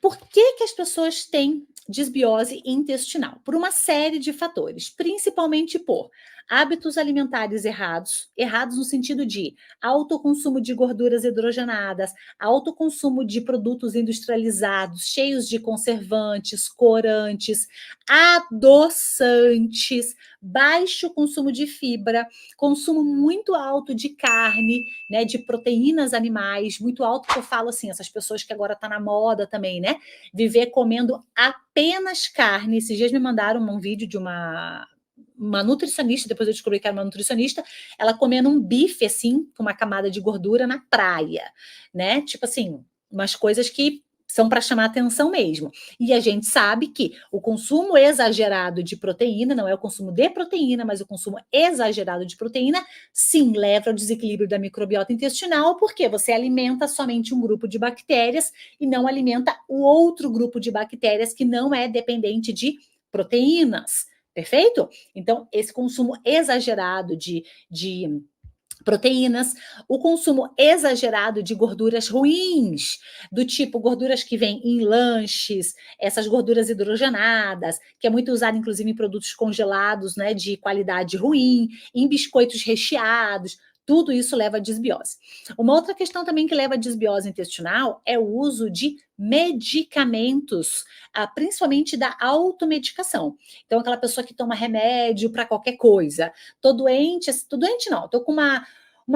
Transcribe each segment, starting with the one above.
Por que que as pessoas têm desbiose intestinal? Por uma série de fatores, principalmente por hábitos alimentares errados, errados no sentido de alto consumo de gorduras hidrogenadas, alto consumo de produtos industrializados, cheios de conservantes, corantes, adoçantes, baixo consumo de fibra, consumo muito alto de carne, né, de proteínas animais, muito alto, que eu falo assim, essas pessoas que agora tá na moda também, né, viver comendo apenas carne. Esses dias me mandaram um vídeo de uma nutricionista, depois eu descobri que era uma nutricionista, ela comendo um bife, assim, com uma camada de gordura na praia, né? Tipo assim, umas coisas que são para chamar atenção mesmo. E a gente sabe que o consumo exagerado de proteína, não é o consumo de proteína, mas o consumo exagerado de proteína, sim, leva ao desequilíbrio da microbiota intestinal, porque você alimenta somente um grupo de bactérias e não alimenta o outro grupo de bactérias que não é dependente de proteínas. Perfeito? Então, esse consumo exagerado de proteínas, o consumo exagerado de gorduras ruins, do tipo gorduras que vêm em lanches, essas gorduras hidrogenadas, que é muito usada inclusive em produtos congelados, né, de qualidade ruim, em biscoitos recheados, tudo isso leva a desbiose. Uma outra questão também que leva a desbiose intestinal é o uso de medicamentos, principalmente da automedicação. Então, aquela pessoa que toma remédio para qualquer coisa. Tô doente não, tô com uma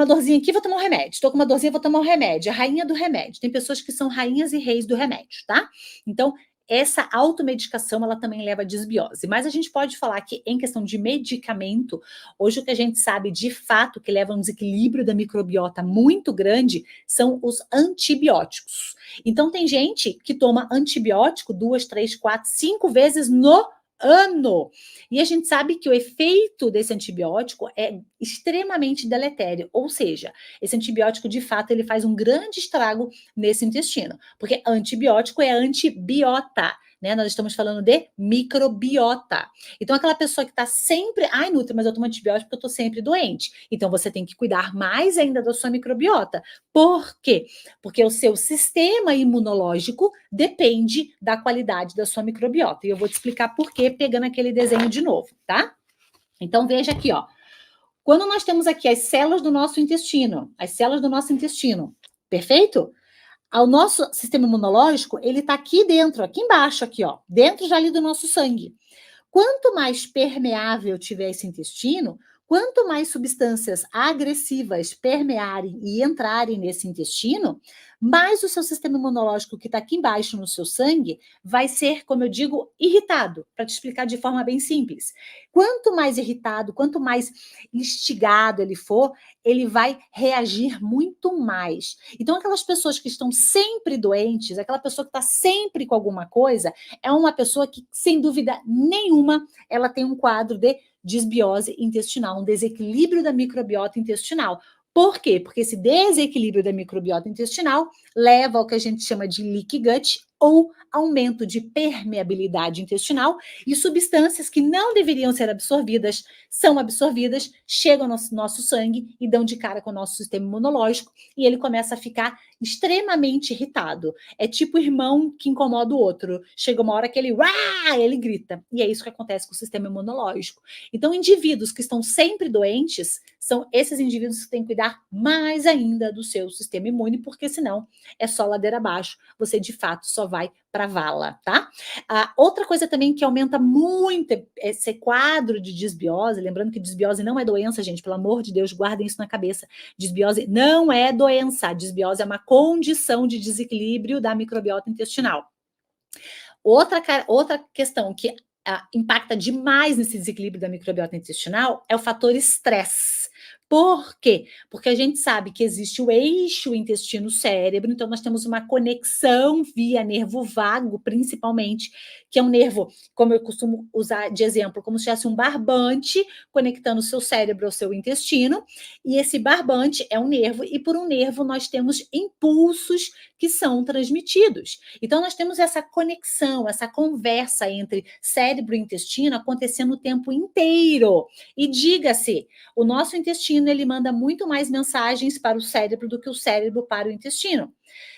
dorzinha aqui, vou tomar um remédio. Tô com uma dorzinha, vou tomar um remédio. A rainha do remédio. Tem pessoas que são rainhas e reis do remédio, tá? Então, essa automedicação, ela também leva a desbiose. Mas a gente pode falar que, em questão de medicamento, hoje o que a gente sabe de fato que leva a um desequilíbrio da microbiota muito grande são os antibióticos. Então, tem gente que toma antibiótico 2, 3, 4, 5 vezes no ano. E a gente sabe que o efeito desse antibiótico é extremamente deletério, ou seja, esse antibiótico de fato ele faz um grande estrago nesse intestino, porque antibiótico é antibiota, né? Nós estamos falando de microbiota. Então aquela pessoa que está sempre, ai Nutri, mas eu tomo antibiótico porque eu estou sempre doente. Então você tem que cuidar mais ainda da sua microbiota. Por quê? Porque o seu sistema imunológico depende da qualidade da sua microbiota. E eu vou te explicar por quê, pegando aquele desenho de novo, tá? Então veja aqui, ó. Quando nós temos aqui as células do nosso intestino, perfeito? O nosso sistema imunológico, ele está aqui dentro, aqui embaixo, aqui, ó, dentro já ali do nosso sangue. Quanto mais permeável tiver esse intestino, quanto mais substâncias agressivas permearem e entrarem nesse intestino, mais o seu sistema imunológico que está aqui embaixo no seu sangue vai ser, como eu digo, irritado, para te explicar de forma bem simples. Quanto mais irritado, quanto mais instigado ele for, ele vai reagir muito mais. Então, aquelas pessoas que estão sempre doentes, aquela pessoa que está sempre com alguma coisa, é uma pessoa que, sem dúvida nenhuma, ela tem um quadro de desbiose intestinal, um desequilíbrio da microbiota intestinal. Por quê? Porque esse desequilíbrio da microbiota intestinal leva ao que a gente chama de leaky gut, ou aumento de permeabilidade intestinal, e substâncias que não deveriam ser absorvidas são absorvidas, chegam no nosso sangue e dão de cara com o nosso sistema imunológico, e ele começa a ficar extremamente irritado. É tipo o irmão que incomoda o outro. Chega uma hora que ele grita. E é isso que acontece com o sistema imunológico. Então, indivíduos que estão sempre doentes são esses indivíduos que têm que cuidar mais ainda do seu sistema imune, porque senão é só ladeira abaixo. Você, de fato, só vai para vala, tá? Outra coisa também que aumenta muito esse quadro de desbiose, lembrando que desbiose não é doença, gente, pelo amor de Deus, guardem isso na cabeça. Desbiose não é doença, desbiose é uma condição de desequilíbrio da microbiota intestinal. Outra questão que impacta demais nesse desequilíbrio da microbiota intestinal é o fator estresse. Por quê? Porque a gente sabe que existe o eixo intestino-cérebro, então nós temos uma conexão via nervo vago, principalmente, que é um nervo, como eu costumo usar de exemplo, como se tivesse um barbante conectando o seu cérebro ao seu intestino, e esse barbante é um nervo, e por um nervo nós temos impulsos que são transmitidos. Então nós temos essa conexão, essa conversa entre cérebro e intestino acontecendo o tempo inteiro. E diga-se, o nosso intestino intestino ele manda muito mais mensagens para o cérebro do que o cérebro para o intestino.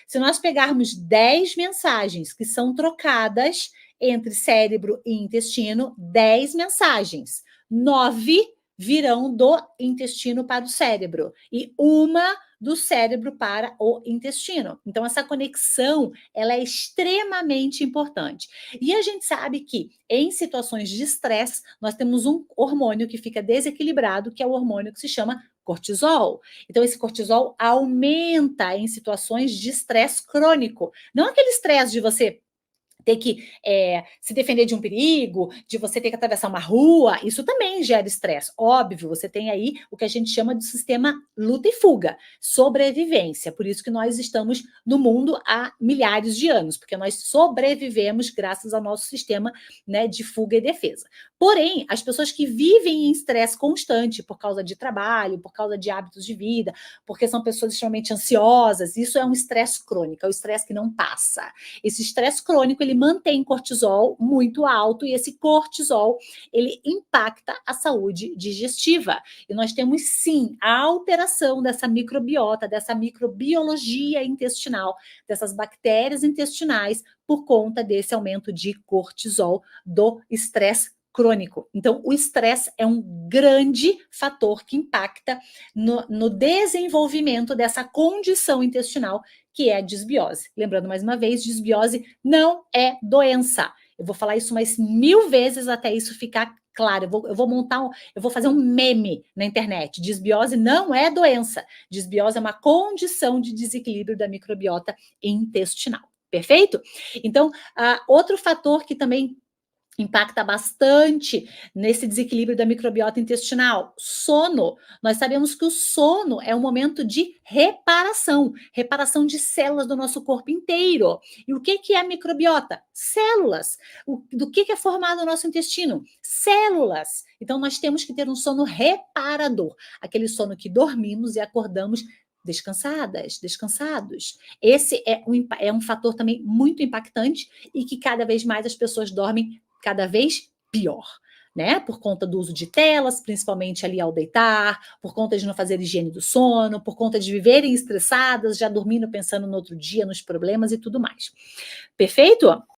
Se nós pegarmos 10 mensagens que são trocadas entre cérebro e intestino, 10 mensagens, 9 virão do intestino para o cérebro e uma do cérebro para o intestino. Então, essa conexão, ela é extremamente importante. E a gente sabe que, em situações de estresse, nós temos um hormônio que fica desequilibrado, que é o hormônio que se chama cortisol. Então, esse cortisol aumenta em situações de estresse crônico. Não aquele estresse de você ter que se defender de um perigo, de você ter que atravessar uma rua, isso também gera estresse. Óbvio, você tem aí o que a gente chama de sistema luta e fuga, sobrevivência. Por isso que nós estamos no mundo há milhares de anos, porque nós sobrevivemos graças ao nosso sistema, né, de fuga e defesa. Porém, as pessoas que vivem em estresse constante por causa de trabalho, por causa de hábitos de vida, porque são pessoas extremamente ansiosas, isso é um estresse crônico, é o estresse que não passa. Esse estresse crônico, ele mantém cortisol muito alto e esse cortisol, ele impacta a saúde digestiva. E nós temos, sim, a alteração dessa microbiota, dessa microbiologia intestinal, dessas bactérias intestinais, por conta desse aumento de cortisol do estresse crônico. Então, o estresse é um grande fator que impacta no desenvolvimento dessa condição intestinal, que é a disbiose. Lembrando mais uma vez, disbiose não é doença. Eu vou falar isso mais 1000 vezes até isso ficar claro. Eu vou fazer um meme na internet. Disbiose não é doença. Disbiose é uma condição de desequilíbrio da microbiota intestinal. Perfeito? Então, outro fator que também impacta bastante nesse desequilíbrio da microbiota intestinal. Sono. Nós sabemos que o sono é um momento de reparação, reparação de células do nosso corpo inteiro. E o que é a microbiota? Células. Do que é formado o nosso intestino? Células. Então, nós temos que ter um sono reparador, aquele sono que dormimos e acordamos descansadas, descansados. Esse é um fator também muito impactante e que cada vez mais as pessoas dormem cada vez pior, né? Por conta do uso de telas, principalmente ali ao deitar, por conta de não fazer higiene do sono, por conta de viverem estressadas, já dormindo pensando no outro dia, nos problemas e tudo mais. Perfeito?